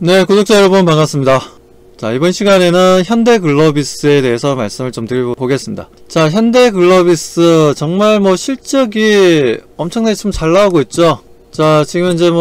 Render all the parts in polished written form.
네, 구독자 여러분 반갑습니다. 자, 이번 시간에는 현대글로비스에 대해서 말씀을 좀 드려보겠습니다. 자, 현대글로비스 정말 실적이 엄청나게 좀 잘 나오고 있죠. 자, 지금 이제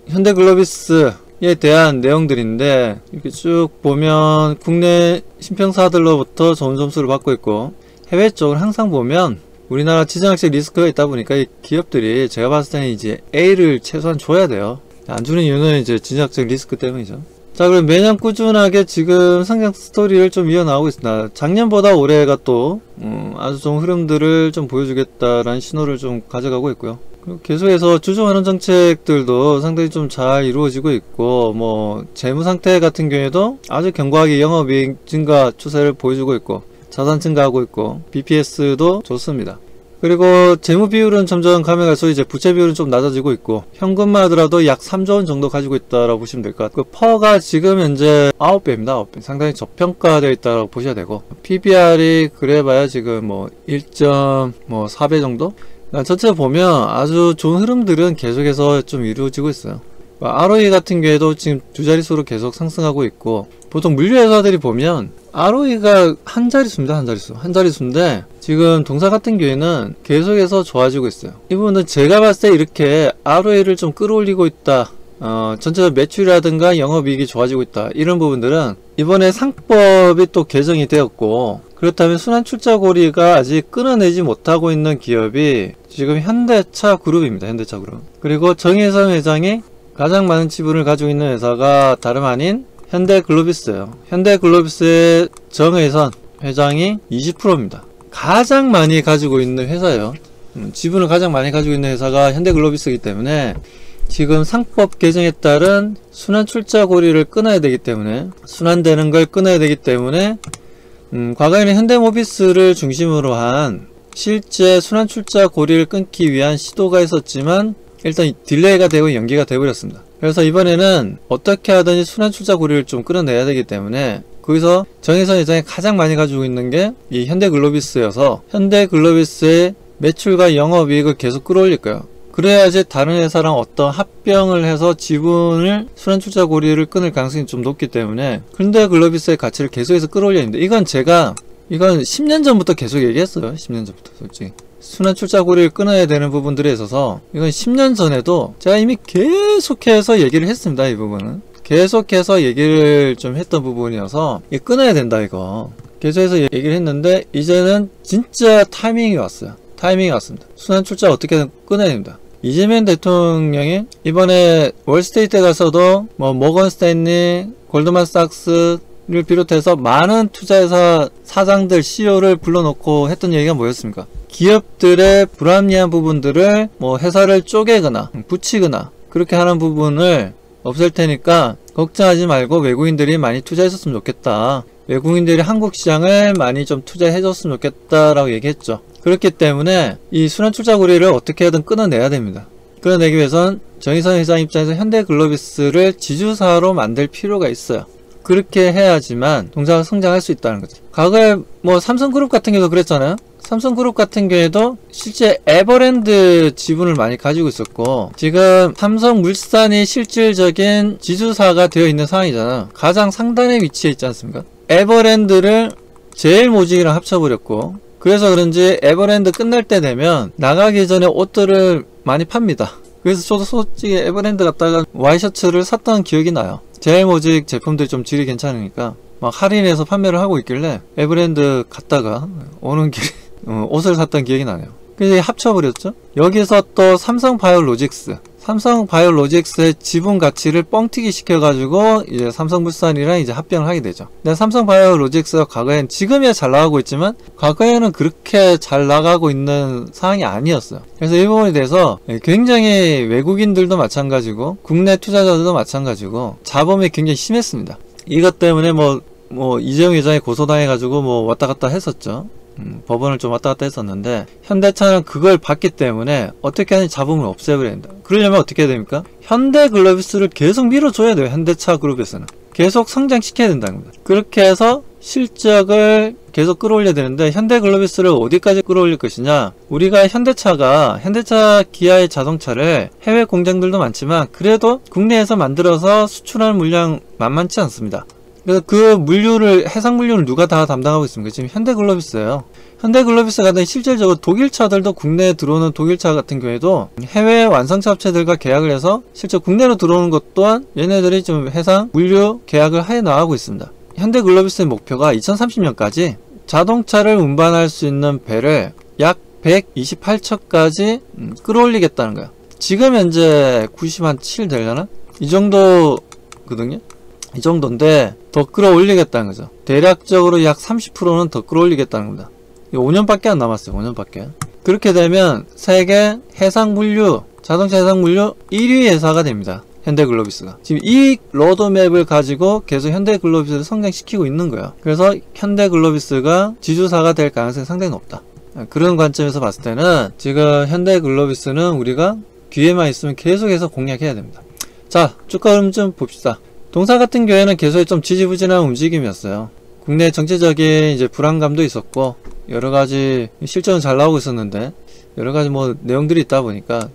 현대글로비스에 대한 내용들인데, 이렇게 쭉 보면 국내 신평사들로부터 좋은 점수를 받고 있고, 해외 쪽을 항상 보면 우리나라 지정학적 리스크가 있다 보니까 이 기업들이 제가 봤을 때는 이제 A를 최소한 줘야 돼요. 안 주는 이유는 이제 지정학적 리스크 때문이죠. 자, 그럼 매년 꾸준하게 지금 성장 스토리를 좀 이어나오고 있습니다. 작년보다 올해가 또 아주 좋은 흐름들을 좀 보여주겠다라는 신호를 좀 가져가고 있고요. 그리고 계속해서 주주환원 정책들도 상당히 좀 잘 이루어지고 있고, 재무 상태 같은 경우에도 아주 견고하게 영업이익 증가 추세를 보여주고 있고, 자산 증가하고 있고, BPS도 좋습니다. 그리고 재무 비율은 점점 가면 갈수록 이제 부채 비율은 좀 낮아지고 있고, 현금만 하더라도 약 3조 원 정도 가지고 있다라고 보시면 될 것 같아요. 그 퍼가 지금 현재 9배입니다. 9배. 상당히 저평가되어 있다라고 보셔야 되고, PBR이 그래봐야 지금 1.4배 정도? 전체 보면 아주 좋은 흐름들은 계속해서 좀 이루어지고 있어요. ROE 같은 경우에도 지금 두 자릿수로 계속 상승하고 있고, 보통 물류회사들이 보면 ROE가 한 자릿수입니다. 한 자릿수인데 지금 동사 같은 경우에는 계속해서 좋아지고 있어요. 이 부분은 제가 봤을 때 이렇게 ROE를 좀 끌어올리고 있다, 전체적 매출이라든가 영업이익이 좋아지고 있다, 이런 부분들은 이번에 상법이 또 개정이 되었고, 그렇다면 순환출자고리가 아직 끊어내지 못하고 있는 기업이 지금 현대차 그룹입니다. 현대차 그룹. 그리고 정혜선 회장이 가장 많은 지분을 가지고 있는 회사가 다름 아닌 현대글로비스예요. 현대글로비스의 정혜선 회장이 20%입니다. 가장 많이 가지고 있는 회사예요. 지분을 가장 많이 가지고 있는 회사가 현대글로비스이기 때문에 지금 상법 개정에 따른 순환출자고리를 끊어야 되기 때문에, 순환되는 걸 끊어야 되기 때문에 과거에는 현대모비스를 중심으로 한 실제 순환출자고리를 끊기 위한 시도가 있었지만 일단 딜레이가 되고 연기가 되어버렸습니다. 그래서 이번에는 어떻게 하든지 순환출자고리를 좀 끌어내야 되기 때문에 거기서 정혜선 회장이 가장 많이 가지고 있는 게 이 현대글로비스여서 현대글로비스의 매출과 영업이익을 계속 끌어올릴 거예요. 그래야지 다른 회사랑 어떤 합병을 해서 지분을 순환출자고리를 끊을 가능성이 좀 높기 때문에 현대글로비스의 가치를 계속해서 끌어올려야 합니다. 이건 10년 전부터 계속 얘기했어요. 10년 전부터 솔직히 순환출자고리를 끊어야 되는 부분들에 있어서 이건 10년 전에도 제가 이미 계속해서 얘기를 했습니다. 이 부분은 계속해서 얘기를 좀 했던 부분이어서 이거 끊어야 된다, 이거 계속해서 얘기를 했는데 이제는 진짜 타이밍이 왔어요. 타이밍이 왔습니다. 순환출자 어떻게든 끊어야 됩니다. 이재명 대통령이 이번에 월스트리트에 가서도 모건 스탠리, 골드만삭스를 비롯해서 많은 투자회사 사장들, CEO를 불러놓고 했던 얘기가 뭐였습니까? 기업들의 불합리한 부분들을 회사를 쪼개거나 붙이거나 그렇게 하는 부분을 없앨 테니까 걱정하지 말고 외국인들이 많이 투자했었으면 좋겠다, 외국인들이 한국 시장을 많이 좀 투자해줬으면 좋겠다라고 얘기했죠. 그렇기 때문에 이 순환출자고리를 어떻게든 끊어내야 됩니다. 끊어내기 위해선 정혜선 회장 입장에서 현대글로비스를 지주사로 만들 필요가 있어요. 그렇게 해야지만 동사가 성장할 수 있다는 거죠. 과거에 삼성그룹 같은 경우도 그랬잖아요. 삼성그룹 같은 경우에도 실제 에버랜드 지분을 많이 가지고 있었고, 지금 삼성물산이 실질적인 지주사가 되어 있는 상황이잖아. 가장 상단에 위치해 있지 않습니까? 에버랜드를 제일모직이랑 합쳐버렸고, 그래서 그런지 에버랜드 끝날 때 되면 나가기 전에 옷들을 많이 팝니다. 그래서 저도 솔직히 에버랜드 갔다가 와이셔츠를 샀던 기억이 나요. 제일모직 제품들이 좀 질이 괜찮으니까 막 할인해서 판매를 하고 있길래 에버랜드 갔다가 오는 길에 옷을 샀던 기억이 나네요. 그래서 합쳐버렸죠. 여기서 또 삼성바이오로직스의 지분 가치를 뻥튀기 시켜가지고 이제 삼성물산이랑 이제 합병을 하게 되죠. 근데 삼성바이오로직스가 과거엔, 지금이야 잘 나가고 있지만 과거에는 그렇게 잘 나가고 있는 상황이 아니었어요. 그래서 이 부분에 대해서 굉장히 외국인들도 마찬가지고 국내 투자자들도 마찬가지고 자범이 굉장히 심했습니다. 이것 때문에 이재용 회장이 고소당해가지고 왔다 갔다 했었죠. 법원을 좀 왔다 갔다 했었는데, 현대차는 그걸 봤기 때문에 어떻게 하든지 잡음을 없애버려야 된다. 그러려면 어떻게 해야 됩니까? 현대글로비스를 계속 밀어줘야 돼요. 현대차 그룹에서는 계속 성장시켜야 된다는 겁니다. 그렇게 해서 실적을 계속 끌어올려야 되는데 현대글로비스를 어디까지 끌어올릴 것이냐. 우리가 현대차 기아의 자동차를 해외 공장들도 많지만 그래도 국내에서 만들어서 수출하는 물량 만만치 않습니다. 그래서 그 물류를, 해상 물류를 누가 다 담당하고 있습니까? 지금 현대글로비스예요. 현대글로비스가 실질적으로 독일 차들도, 국내에 들어오는 독일 차 같은 경우에도 해외 완성차 업체들과 계약을 해서 실제 국내로 들어오는 것 또한 얘네들이 좀 해상 물류 계약을 해 나가고 있습니다. 현대글로비스의 목표가 2030년까지 자동차를 운반할 수 있는 배를 약 128척까지 끌어올리겠다는 거예요. 지금 현재 97 되려나? 이 정도거든요. 이 정도인데 더 끌어올리겠다는 거죠. 대략적으로 약 30%는 더 끌어올리겠다는 겁니다. 5년밖에 안 남았어요. 5년밖에. 그렇게 되면 세계 해상물류, 자동차 해상물류 1위 회사가 됩니다. 현대글로비스가. 지금 이 로드맵을 가지고 계속 현대글로비스를 성장시키고 있는 거예요. 그래서 현대글로비스가 지주사가 될 가능성이 상당히 높다. 그런 관점에서 봤을 때는 지금 현대글로비스는 우리가 기회만 있으면 계속해서 공략해야 됩니다. 자, 주가 흐름 좀 봅시다. 동사 같은 경우에는 계속 좀 지지부진한 움직임이었어요. 국내 정치적인 이제 불안감도 있었고 여러가지 실적은 잘 나오고 있었는데 여러가지 내용들이 있다 보니까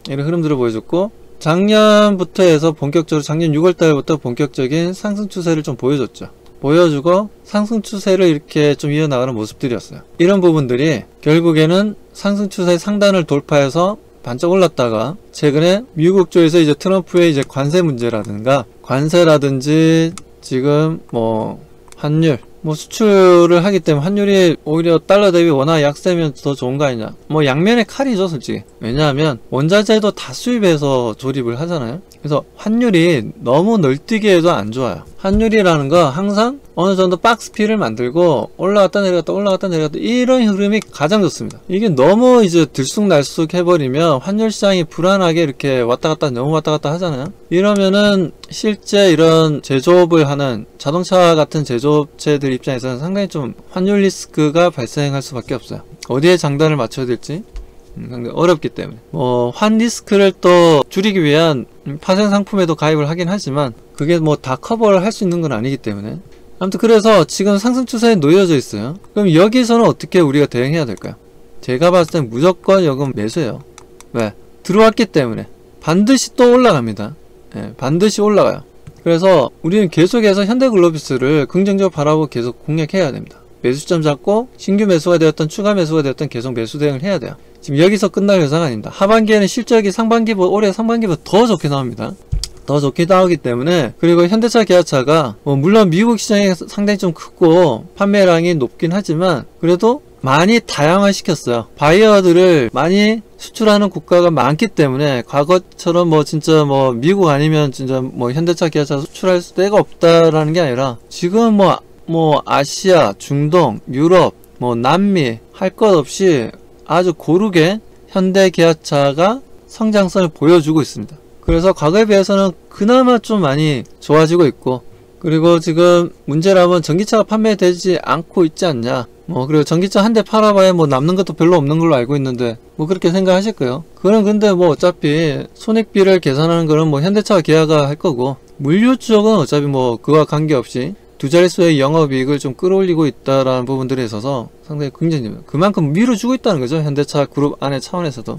이런 흐름들을 보여줬고, 작년부터 해서 본격적으로 작년 6월달부터 본격적인 상승 추세를 좀 보여주고 상승 추세를 이렇게 좀 이어나가는 모습들이었어요. 이런 부분들이 결국에는 상승 추세의 상단을 돌파해서 반짝 올랐다가 최근에 미국 쪽에서 이제 트럼프의 이제 관세라든지 지금 환율, 수출을 하기 때문에 환율이 오히려 달러 대비 워낙 약세면 더 좋은 거 아니냐. 양면의 칼이죠, 솔직히. 왜냐하면 원자재도 다 수입해서 조립을 하잖아요. 그래서 환율이 너무 널뛰게 해도 안 좋아요. 환율이라는 거 항상 어느 정도 박스피를 만들고 올라갔다 내려갔다 이런 흐름이 가장 좋습니다. 이게 너무 이제 들쑥날쑥 해버리면 환율 시장이 불안하게 이렇게 너무 왔다 갔다 하잖아요. 이러면은 실제 이런 제조업을 하는 자동차 같은 제조업체들 입장에서는 상당히 좀 환율 리스크가 발생할 수밖에 없어요. 어디에 장단을 맞춰야 될지 상당히 어렵기 때문에 환 리스크를 또 줄이기 위한 파생 상품에도 가입을 하긴 하지만 그게 다 커버를 할 수 있는 건 아니기 때문에, 아무튼 그래서 지금 상승 추세에 놓여져 있어요. 그럼 여기서는 어떻게 우리가 대응해야 될까요? 제가 봤을 땐 무조건 여금 매수예요. 왜? 들어왔기 때문에 반드시 또 올라갑니다. 반드시 올라가요. 그래서 우리는 계속해서 현대글로비스를 긍정적으로 바라보고 계속 공략해야 됩니다. 매수점 잡고 신규 매수가 되었던 추가 매수가 되었던 계속 매수 대응을 해야 돼요. 지금 여기서 끝날 회사가 아닙니다. 하반기에는 실적이 올해 상반기보다 더 좋게 나옵니다. 더 좋게 나오기 때문에, 그리고 현대차 기아차가 물론 미국 시장이 상당히 좀 크고 판매량이 높긴 하지만 그래도 많이 다양화시켰어요. 바이어들을 많이 수출하는 국가가 많기 때문에 과거처럼 진짜 미국 아니면 진짜 현대차 기아차 수출할 데가 없다라는 게 아니라 지금 아시아, 중동, 유럽, 남미 할 것 없이 아주 고르게 현대 기아차가 성장성을 보여주고 있습니다. 그래서 과거에 비해서는 그나마 좀 많이 좋아지고 있고, 그리고 지금 문제라면 전기차가 판매되지 않고 있지 않냐. 그리고 전기차 한 대 팔아봐야 남는 것도 별로 없는 걸로 알고 있는데 그렇게 생각하실 거예요. 그건 근데 어차피 손익비를 계산하는 거는 현대차와 기아가 할 거고, 물류 쪽은 어차피 그와 관계없이 두 자릿수의 영업이익을 좀 끌어올리고 있다라는 부분들에 있어서 상당히 긍정적입니다. 그만큼 밀어주고 있다는 거죠. 현대차 그룹 안의 차원에서도.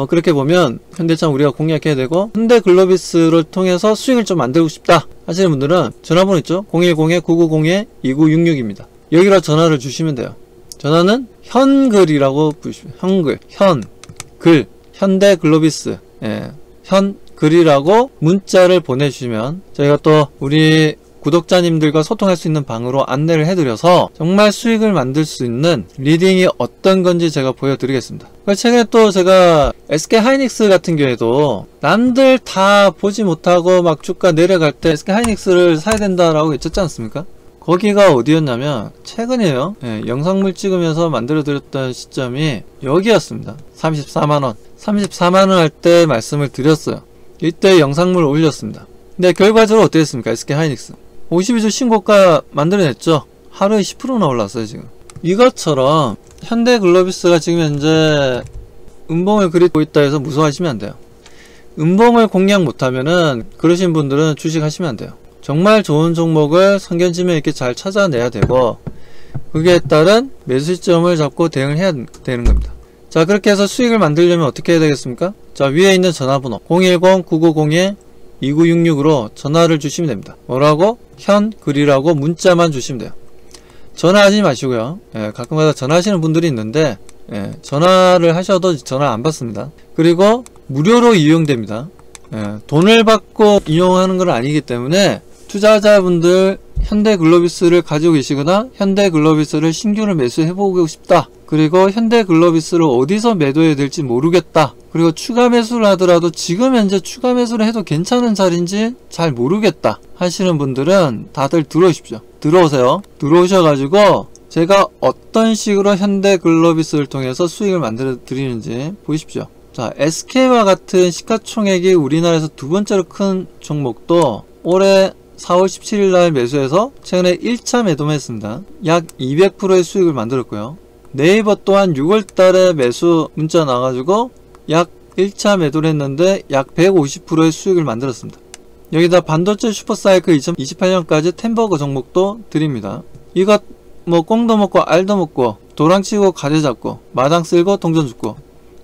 그렇게 보면 현대차 우리가 공략해야 되고, 현대글로비스를 통해서 수익을 좀 만들고 싶다 하시는 분들은 전화번호 있죠? 010-9901-2966입니다. 여기로 전화를 주시면 돼요. 전화는 현글이라고 부르시면 현글, 현대글로비스, 현글이라고 문자를 보내주시면 저희가 또 우리 구독자님들과 소통할 수 있는 방으로 안내를 해드려서 정말 수익을 만들 수 있는 리딩이 어떤 건지 제가 보여드리겠습니다. 최근에 또 제가 SK하이닉스 같은 경우에도 남들 다 보지 못하고 주가 내려갈 때 SK하이닉스를 사야 된다라고 외쳤지 않습니까? 거기가 어디였냐면 최근이에요. 영상물 찍으면서 만들어드렸던 시점이 여기였습니다. 34만원 34만원 할 때 말씀을 드렸어요. 이때 영상물을 올렸습니다. 근데 결과적으로 어땠습니까? SK하이닉스 52주 신고가 만들어냈죠. 하루에 10%나 올랐어요. 지금 이것처럼 현대글로비스가 지금 현재 음봉을 그리고 있다 해서 무서워하시면 안 돼요. 음봉을 공략 못하면은 그러신 분들은 주식하시면 안 돼요. 정말 좋은 종목을 선견지명 있게 잘 찾아내야 되고, 거기에 따른 매수 시점을 잡고 대응을 해야 되는 겁니다. 자, 그렇게 해서 수익을 만들려면 어떻게 해야 되겠습니까? 자, 위에 있는 전화번호 010-9902-2966으로 전화를 주시면 됩니다. 뭐라고? 현글이라고 문자만 주시면 돼요. 전화하지 마시고요. 예, 가끔가다 전화하시는 분들이 있는데 전화를 하셔도 전화 안 받습니다. 그리고 무료로 이용됩니다. 돈을 받고 이용하는 건 아니기 때문에 투자자분들 현대글로비스를 가지고 계시거나 현대글로비스를 신규로 매수해보고 싶다. 그리고 현대글로비스를 어디서 매도해야 될지 모르겠다. 그리고 추가 매수를 하더라도 지금 현재 추가 매수를 해도 괜찮은 자리인지 잘 모르겠다 하시는 분들은 다들 들어오십시오. 들어오세요. 들어오셔가지고 제가 어떤 식으로 현대글로비스를 통해서 수익을 만들어 드리는지 보십시오. 자, SK와 같은 시가총액이 우리나라에서 두 번째로 큰 종목도 올해 4월 17일날 매수해서 최근에 1차 매도만 했습니다. 약 200%의 수익을 만들었고요. 네이버 또한 6월달에 매수 문자 나와가지고 약 1차 매도를 했는데 약 150%의 수익을 만들었습니다. 여기다 반도체 슈퍼사이클 2028년까지 템버거 종목도 드립니다. 이것 뭐 꽁도 먹고 알도 먹고 도랑치고 가재 잡고 마당 쓸고 동전 죽고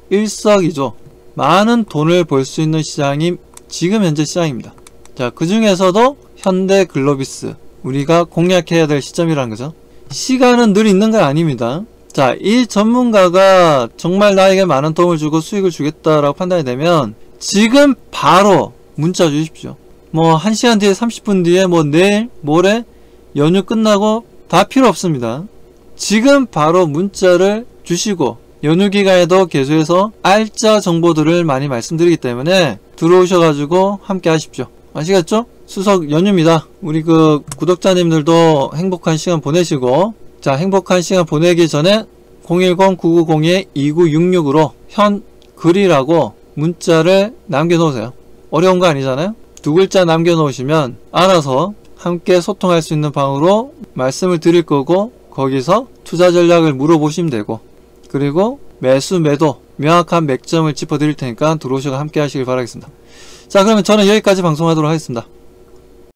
일석이조 많은 돈을 벌 수 있는 시장이 지금 현재 시장입니다. 자, 그 중에서도 현대글로비스 우리가 공략해야 될 시점이라는 거죠. 시간은 늘 있는 건 아닙니다. 자, 이 전문가가 정말 나에게 많은 도움을 주고 수익을 주겠다라고 판단이 되면 지금 바로 문자 주십시오. 뭐 1시간 뒤에 30분 뒤에 뭐 내일 모레 연휴 끝나고 다 필요 없습니다. 지금 바로 문자를 주시고 연휴 기간에도 계속해서 알짜 정보들을 많이 말씀드리기 때문에 들어오셔가지고 함께 하십시오. 아시겠죠? 추석 연휴입니다. 우리 그 구독자님들도 행복한 시간 보내시고, 자, 행복한 시간 보내기 전에 010-9902-2966으로 현글이라고 문자를 남겨놓으세요. 어려운 거 아니잖아요? 두 글자 남겨놓으시면 알아서 함께 소통할 수 있는 방으로 말씀을 드릴 거고, 거기서 투자 전략을 물어보시면 되고, 그리고 매수 매도 명확한 맥점을 짚어 드릴 테니까 들어오셔서 함께 하시길 바라겠습니다. 자, 그러면 저는 여기까지 방송하도록 하겠습니다.